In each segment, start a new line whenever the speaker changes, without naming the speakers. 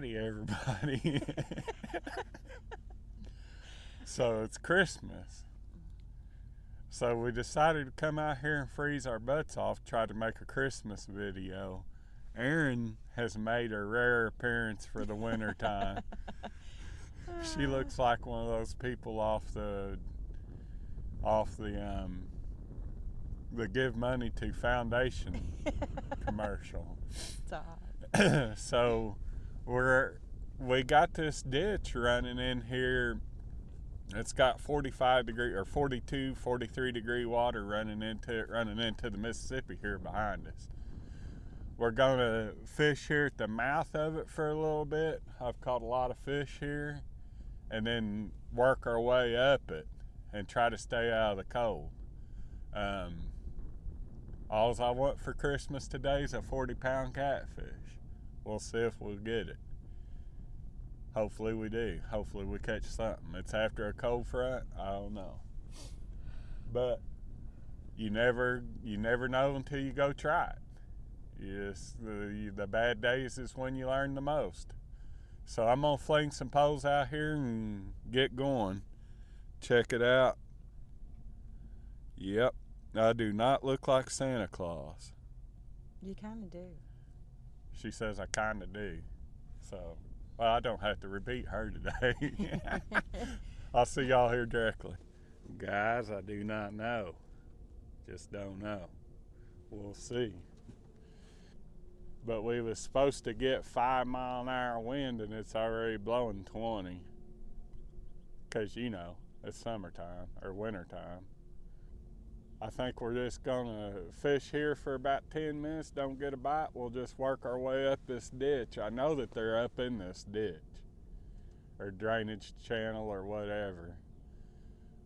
Howdy, everybody. So it's Christmas. So we decided to come out here and freeze our butts off, try to make a Christmas video. Erin has made a rare appearance for the winter time. She looks like one of those people off the the Give Money to Foundation commercial.
Stop.
So we got this ditch running in here. It's got 45 degree or 42, 43 degree water running into the Mississippi here behind us. We're gonna fish here at the mouth of it for a little bit. I've caught a lot of fish here, and then work our way up it and try to stay out of the cold. All I want for Christmas today is a 40-pound catfish. We'll see if we'll get it. Hopefully we do. Hopefully we catch something. It's after a cold front. I don't know. But you never know until you go try it. The bad days is when you learn the most. So I'm going to fling some poles out here and get going. Check it out. Yep. I do not look like Santa Claus.
You kind of do.
She says I kind of do. So, well, I don't have to repeat her today. I'll see y'all here directly. Guys, I do not know. Just don't know. We'll see. But we was supposed to get 5-mile-an-hour wind, and it's already blowing 20. Because, it's summertime or wintertime. I think we're just gonna fish here for about 10 minutes, don't get a bite. We'll just work our way up this ditch. I know that they're up in this ditch or drainage channel or whatever.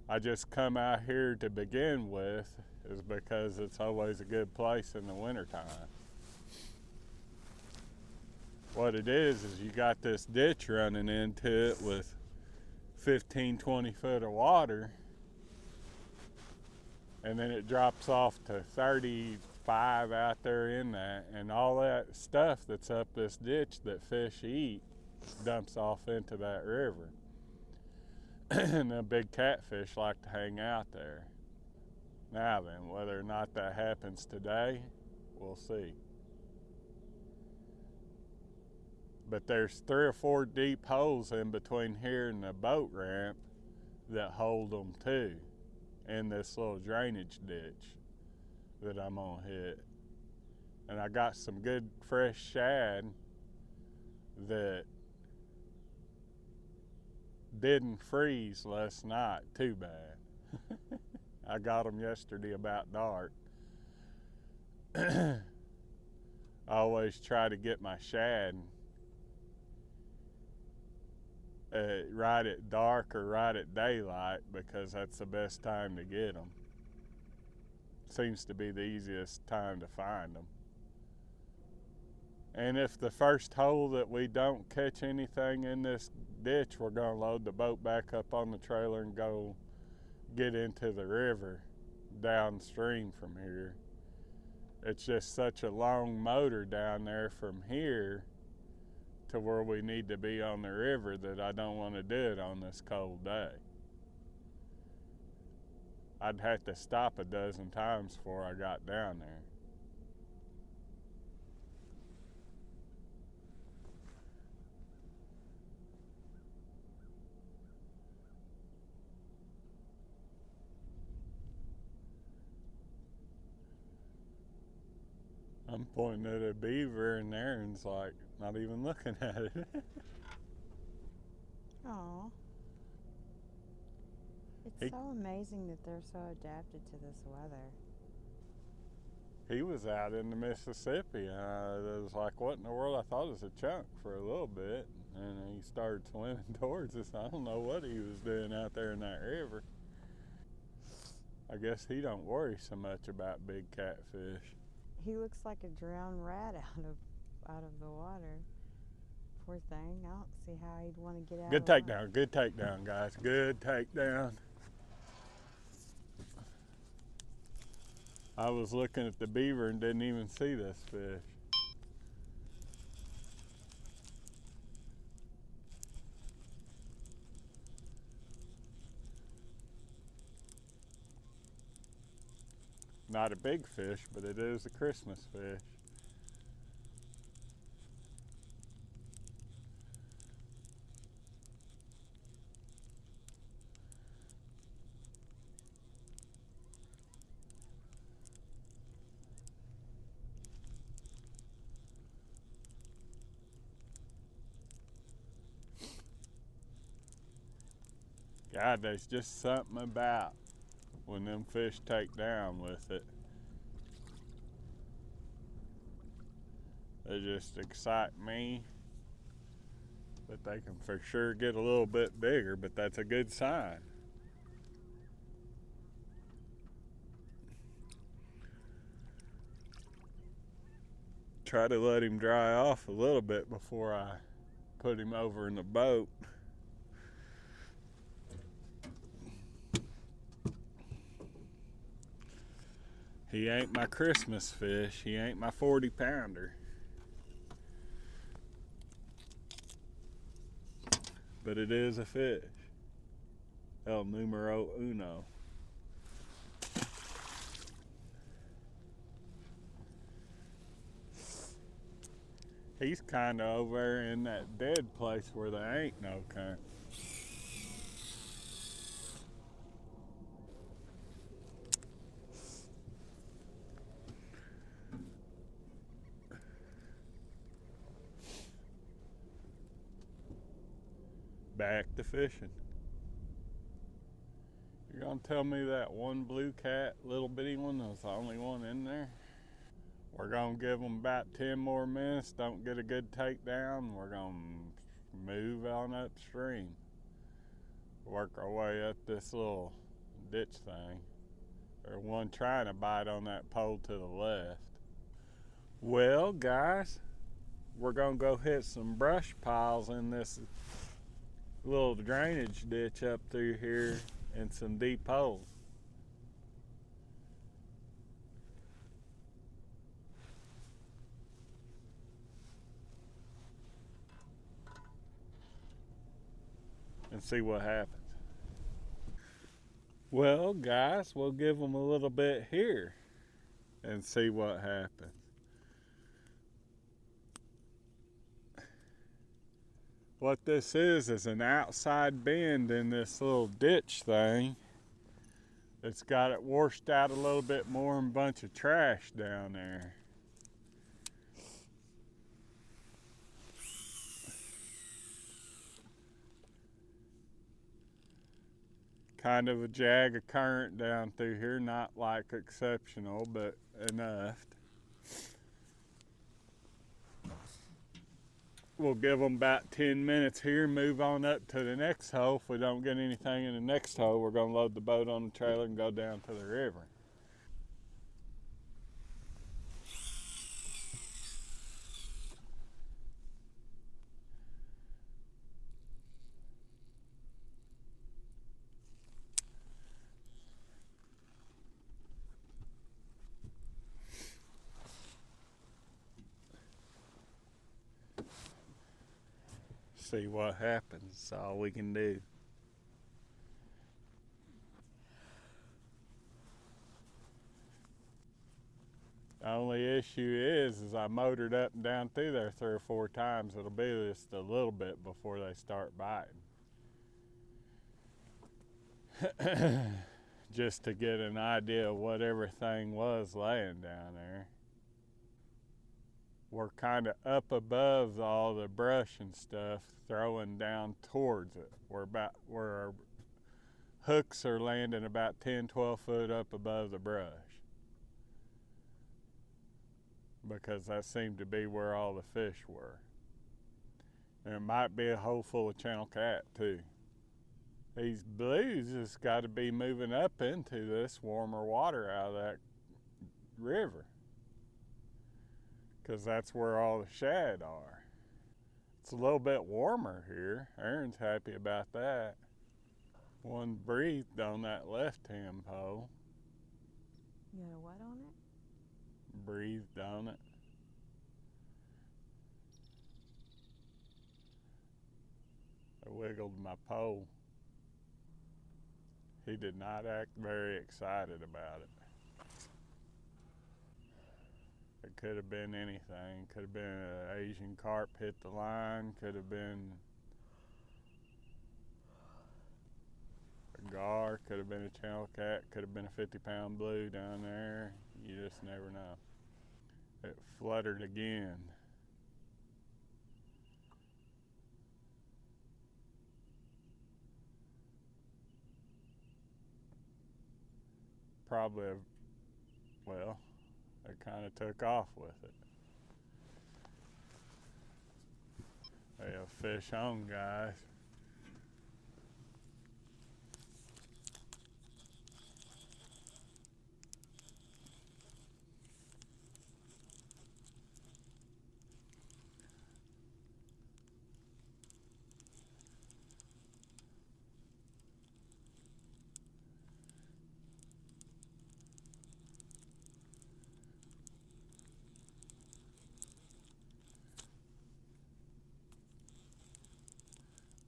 I just come out here to begin with is because it's always a good place in the wintertime. What it is you got this ditch running into it with 15, 20 foot of water. And then it drops off to 35 out there in that. And all that stuff that's up this ditch that fish eat dumps off into that river. And the big catfish like to hang out there. Now then, whether or not that happens today, we'll see. But there's 3 or 4 deep holes in between here and the boat ramp that hold them too. In this little drainage ditch that I'm gonna hit. And I got some good fresh shad that didn't freeze last night too bad. I got them yesterday about dark. I always try to get my shad right at dark or right at daylight because that's the best time to get them. Seems to be the easiest time to find them. And if the first hole that we don't catch anything in this ditch, we're going to load the boat back up on the trailer and go get into the river downstream from here. It's just such a long motor down there from here to where we need to be on the river that I don't want to do it on this cold day. I'd have to stop a dozen times before I got down there. I'm pointing at a beaver and Erin's like not even looking at it.
Aw. It's so amazing that they're so adapted to this weather.
He was out in the Mississippi and I was like, what in the world? I thought it was a chunk for a little bit. And he started swimming towards us. I don't know what he was doing out there in that river. I guess he don't worry so much about big catfish.
He looks like a drowned rat out of the water. Poor thing. I don't see how he'd want to get out.
Good takedown, good takedown, guys. Good takedown. I was looking at the beaver and didn't even see this fish. Not a big fish, but it is a Christmas fish. God, there's just something about when them fish take down with it. They just excite me. But they can for sure get a little bit bigger, but that's a good sign. Try to let him dry off a little bit before I put him over in the boat. He ain't my Christmas fish. He ain't my 40-pounder. But it is a fish. El numero uno. He's kind of over there in that dead place where there ain't no current. Back to fishing. You're gonna tell me that one blue cat, little bitty one, was the only one in there? We're gonna give them about 10 more minutes. Don't get a good takedown. We're gonna move on upstream. Work our way up this little ditch thing. There's one trying to bite on that pole to the left. Well, guys, we're gonna go hit some brush piles in this little drainage ditch up through here and some deep holes. And see what happens. Well, guys, we'll give them a little bit here and see what happens. What this is an outside bend in this little ditch thing. It's got it washed out a little bit more and a bunch of trash down there. Kind of a jag of current down through here, not like exceptional, but enough. We'll give them about 10 minutes here, move on up to the next hole. If we don't get anything in the next hole, we're going to load the boat on the trailer and go down to the river. See what happens. That's all we can do. The only issue is I motored up and down through there 3 or 4 times. It'll be just a little bit before they start biting. Just to get an idea of what everything was laying down there. We're kind of up above all the brush and stuff, throwing down towards it. Where our hooks are landing about 10, 12 foot up above the brush. Because that seemed to be where all the fish were. And it might be a hole full of channel cat too. These blues has got to be moving up into this warmer water out of that river. Because that's where all the shad are. It's a little bit warmer here. Erin's happy about that. One breathed on that left hand pole.
You got a what on it?
Breathed on it. I wiggled my pole. He did not act very excited about it. It could have been anything. Could have been an Asian carp hit the line. Could have been a gar. Could have been a channel cat. Could have been a 50-pound blue down there. You just never know. It fluttered again. Probably, well, it kind of took off with it. They have fish on, guys.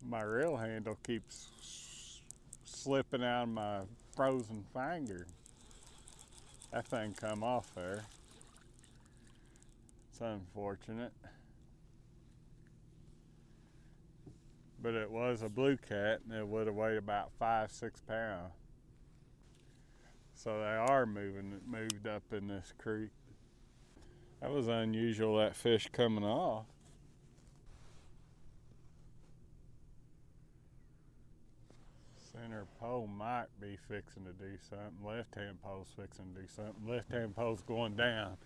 My reel handle keeps slipping out of my frozen finger. That thing come off there. It's unfortunate. But it was a blue cat and it would have weighed about 5-6 pounds. So they are moved up in this creek. That was unusual, that fish coming off. Center pole might be fixing to do something. Left hand pole's fixing to do something. Left hand pole's going down.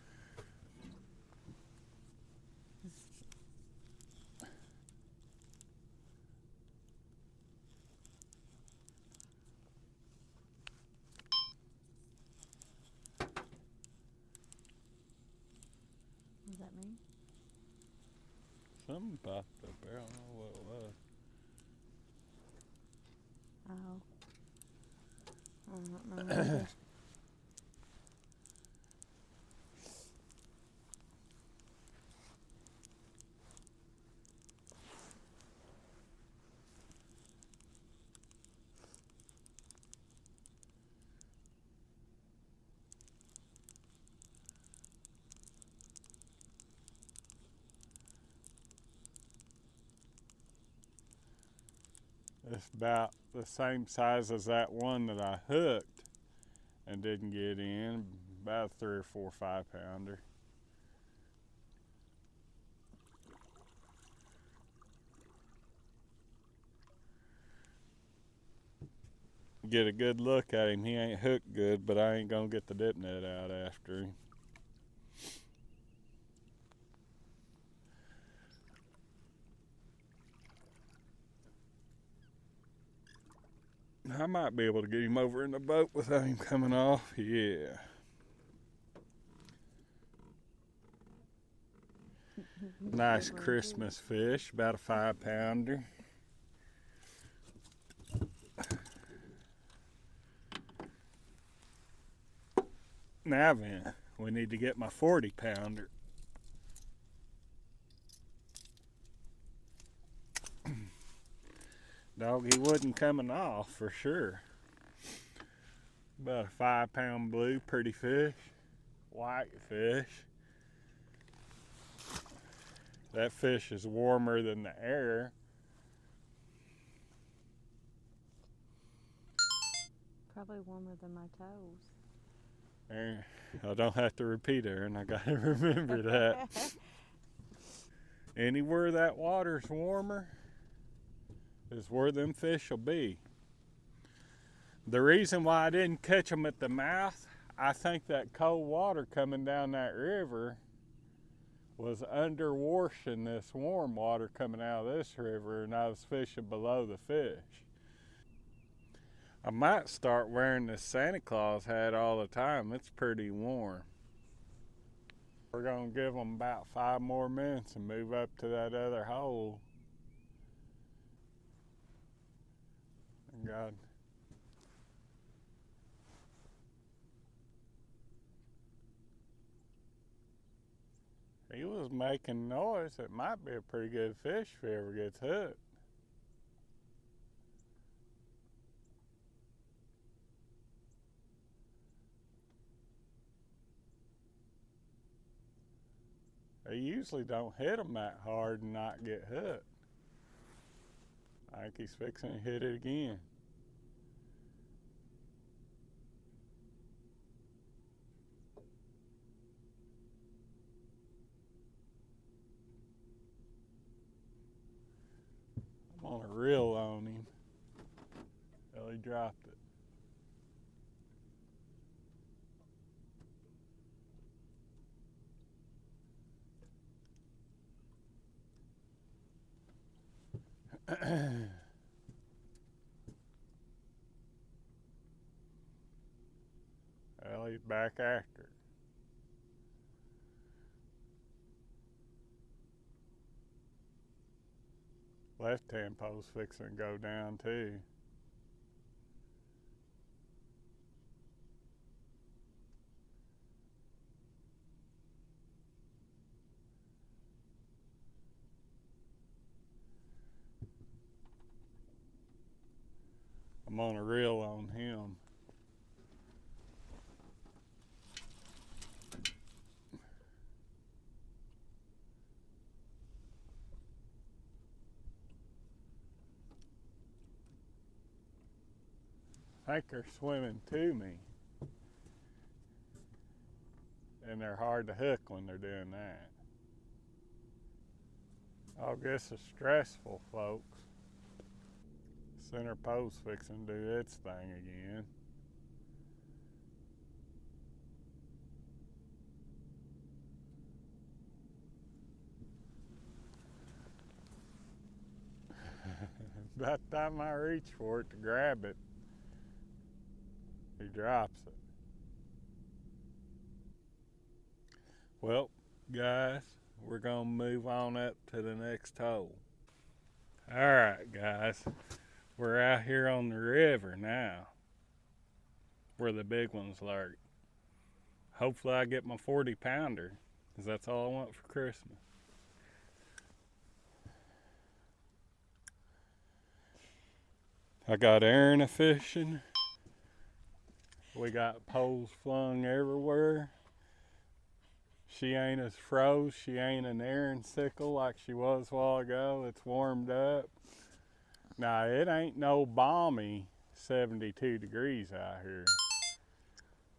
What does that mean?
Something popped up there. I don't know what it was.
Oh. I don't know either.
It's about the same size as that one that I hooked and didn't get in. About 3 or 4 5-pounder. Get a good look at him. He ain't hooked good, but I ain't gonna get the dip net out after him. I might be able to get him over in the boat without him coming off. Yeah. Nice Christmas fish, about a 5-pounder. Now then, we need to get my 40-pounder. Dog, he wasn't coming off for sure. About a 5-pound blue, pretty fish, white fish. That fish is warmer than the air.
Probably warmer than my toes.
Aaron, I don't have to repeat, Erin. I gotta remember that. Anywhere that water's warmer is where them fish will be. The reason why I didn't catch them at the mouth, I think that cold water coming down that river was underwashing this warm water coming out of this river, and I was fishing below the fish. I might start wearing this Santa Claus hat all the time. It's pretty warm. We're gonna give them about 5 more minutes and move up to that other hole. God. He was making noise. It might be a pretty good fish if he ever gets hooked. They usually don't hit them that hard and not get hooked. I think he's fixing to hit it again. I'm on a reel on him. Well, he dropped it. Well, he's back after it. Left-hand post fixing to go down too. I'm on a reel on him. I think they're swimming to me. And they're hard to hook when they're doing that. I guess it's stressful, folks. Center post fixing to do its thing again. By the time I reach for it to grab it, he drops it. Well, guys, we're gonna move on up to the next hole. Alright, guys, we're out here on the river now, where the big ones lurk. Hopefully I get my 40 pounder, because that's all I want for Christmas. I got Erin a fishing. We got poles flung everywhere. She ain't as froze. She ain't an Erin sickle like she was a while ago. It's warmed up. Now, it ain't no balmy 72 degrees out here,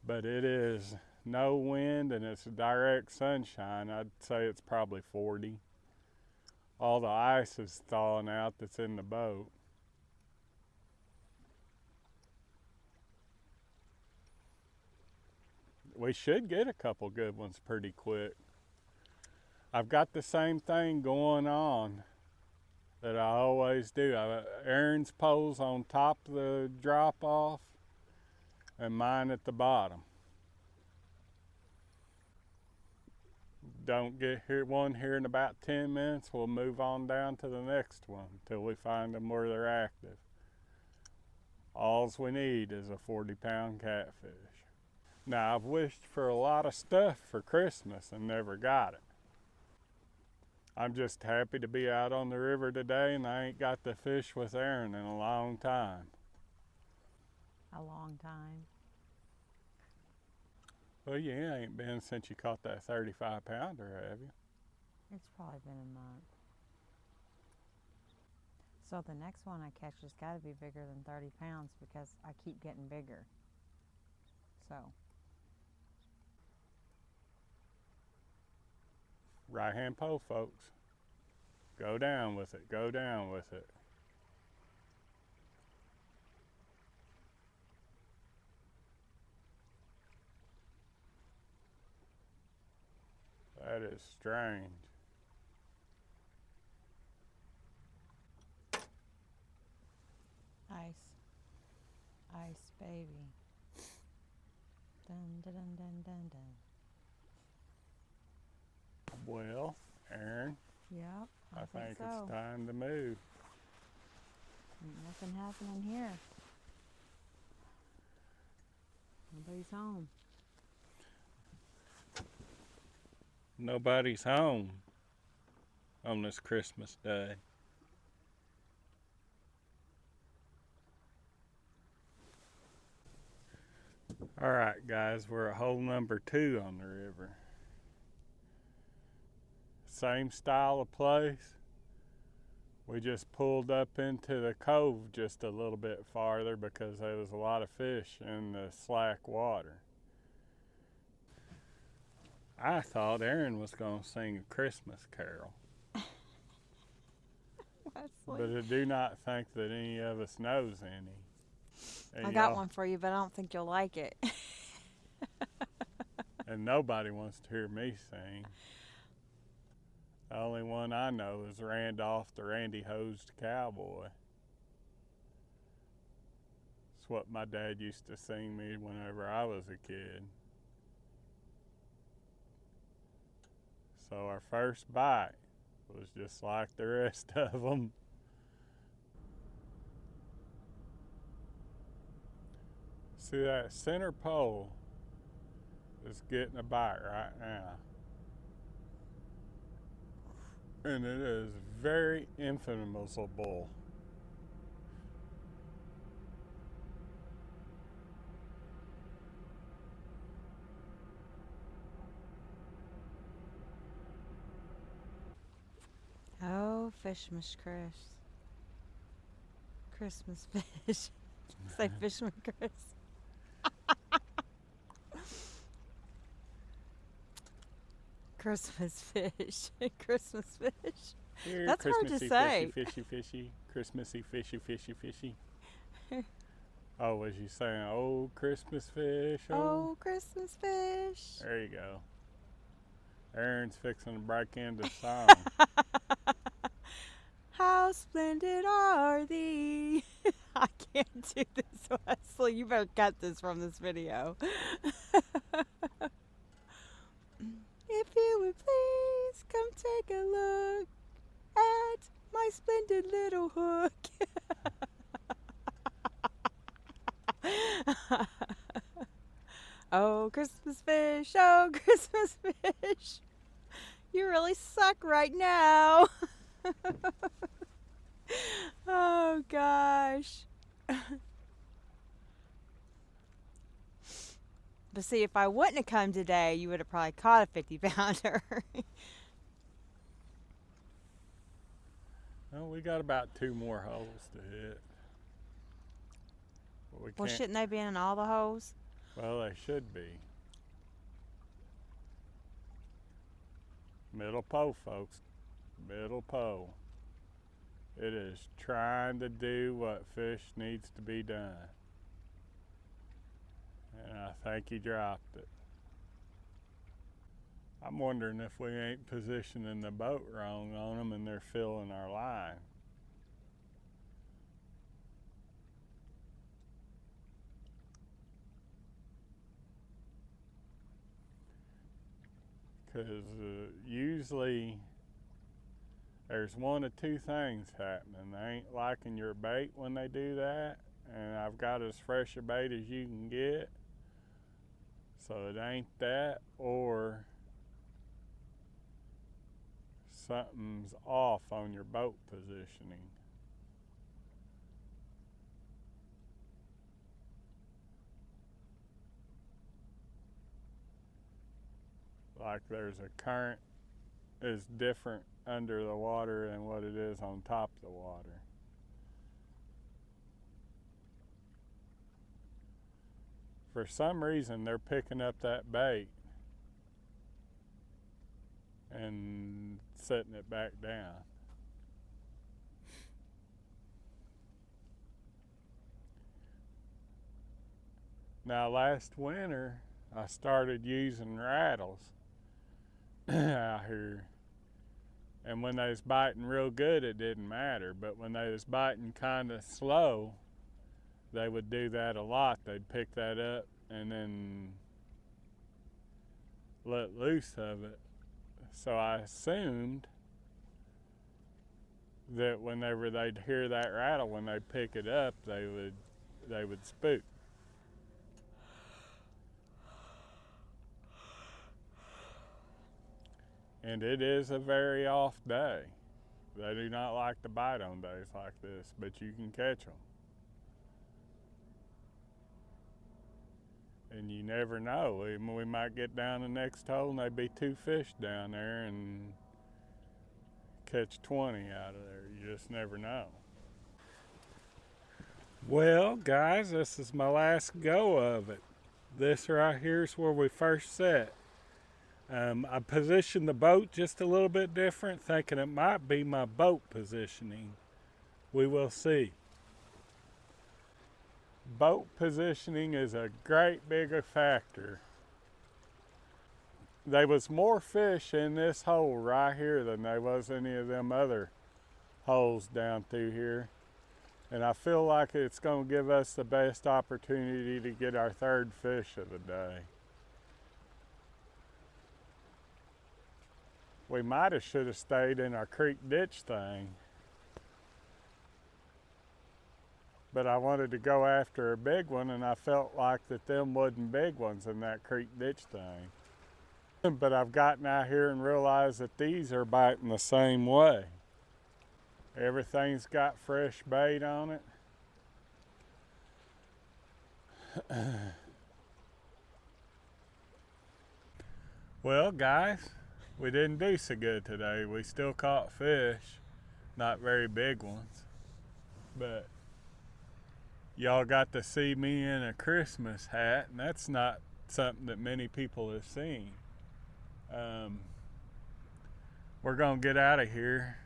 but it is no wind and it's direct sunshine. I'd say it's probably 40. All the ice is thawing out that's in the boat. We should get a couple good ones pretty quick. I've got the same thing going on that I always do. Erin's pole's on top of the drop off and mine at the bottom. Don't get one here in about 10 minutes. We'll move on down to the next one until we find them where they're active. Alls we need is a 40-pound catfish. Now, I've wished for a lot of stuff for Christmas and never got it. I'm just happy to be out on the river today, and I ain't got to fish with Erin in a long time.
A long time.
Well, you ain't been since you caught that 35-pounder, have you?
It's probably been a month. So the next one I catch has got to be bigger than 30 pounds because I keep getting bigger. So.
Right-hand pole, folks. Go down with it. Go down with it. That is strange.
Ice. Ice, baby. Dun, dun, dun, dun, dun, dun.
Well, Erin,
Yep,
I think
so.
it's time to move.
Ain't nothing happening here. Nobody's home.
Nobody's home on this Christmas day. All right, guys, we're at hole number 2 on the river. same style of place. We just pulled up into the cove just a little bit farther because there was a lot of fish in the slack water. I thought Erin was going to sing a Christmas carol. But I do not think that any of us knows any. And
I got one for you, but I don't think you'll like it.
And nobody wants to hear me sing. The only one I know is Randolph the Randy-Hosed Cowboy. It's what my dad used to sing me whenever I was a kid. So our first bite was just like the rest of them. See, that center pole is getting a bite right now. And it is very infamousable.
Oh, Fishmas Chris. Christmas fish. Say Fishman Chris. Christmas fish. Christmas fish.
Here,
That's hard to say.
Fishy, fishy, Christmassy, fishy, fishy, fishy. Oh, was you saying, oh, Christmas fish?
Oh, Christmas fish.
There you go. Erin's fixing to break into song.
How splendid are thee? I can't do this, Wesley. You better cut this from this video. If you would please come take a look at my splendid little hook. Oh, Christmas fish, oh, Christmas fish. You really suck right now. Oh, gosh. But see, if I wouldn't have come today, you would have probably caught a 50-pounder.
Well, we got about 2 more holes to hit. But
Well, shouldn't they be in all the holes?
Well, they should be. Middle pole, folks. Middle pole. It is trying to do what fish needs to be done. And I think he dropped it. I'm wondering if we ain't positioning the boat wrong on them and they're filling our line. Because usually there's one of 2 things happening. They ain't liking your bait when they do that, and I've got as fresh a bait as you can get. So it ain't that, or something's off on your boat positioning. Like there's a current is different under the water than what it is on top of the water. For some reason, they're picking up that bait and setting it back down. Now, last winter, I started using rattles out here. And when they was biting real good, it didn't matter. But when they was biting kind of slow, they would do that a lot. They'd pick that up and then let loose of it. So I assumed that whenever they'd hear that rattle, when they'd pick it up, they would spook. And it is a very off day. They do not like to bite on days like this, but you can catch them. And you never know. We might get down the next hole and there'd be 2 fish down there, and catch 20 out of there. You just never know. Well, guys, this is my last go of it. This right here is where we first set. I positioned the boat just a little bit different, thinking it might be my boat positioning. We will see. Boat positioning is a great big factor. There was more fish in this hole right here than there was any of them other holes down through here. And I feel like it's going to give us the best opportunity to get our third fish of the day. We might have should have stayed in our creek ditch thing. But I wanted to go after a big one, and I felt like that them wasn't big ones in that creek ditch thing. But I've gotten out here and realized that these are biting the same way. Everything's got fresh bait on it. Well, guys, we didn't do so good today. We still caught fish, not very big ones. But y'all got to see me in a Christmas hat, and that's not something that many people have seen. We're gonna get out of here.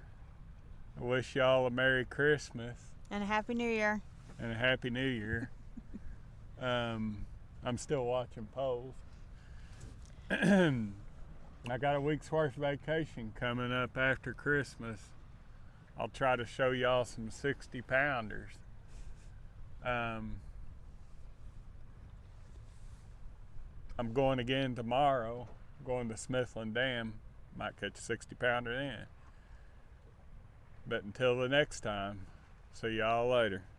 I wish y'all a Merry Christmas.
And a Happy New Year.
And a Happy New Year. I'm still watching polls. I got a week's worth of vacation coming up after Christmas. I'll try to show y'all some 60-pounders. I'm going again tomorrow. I'm going to Smithland Dam. Might catch a 60-pounder then. But until the next time, see y'all later.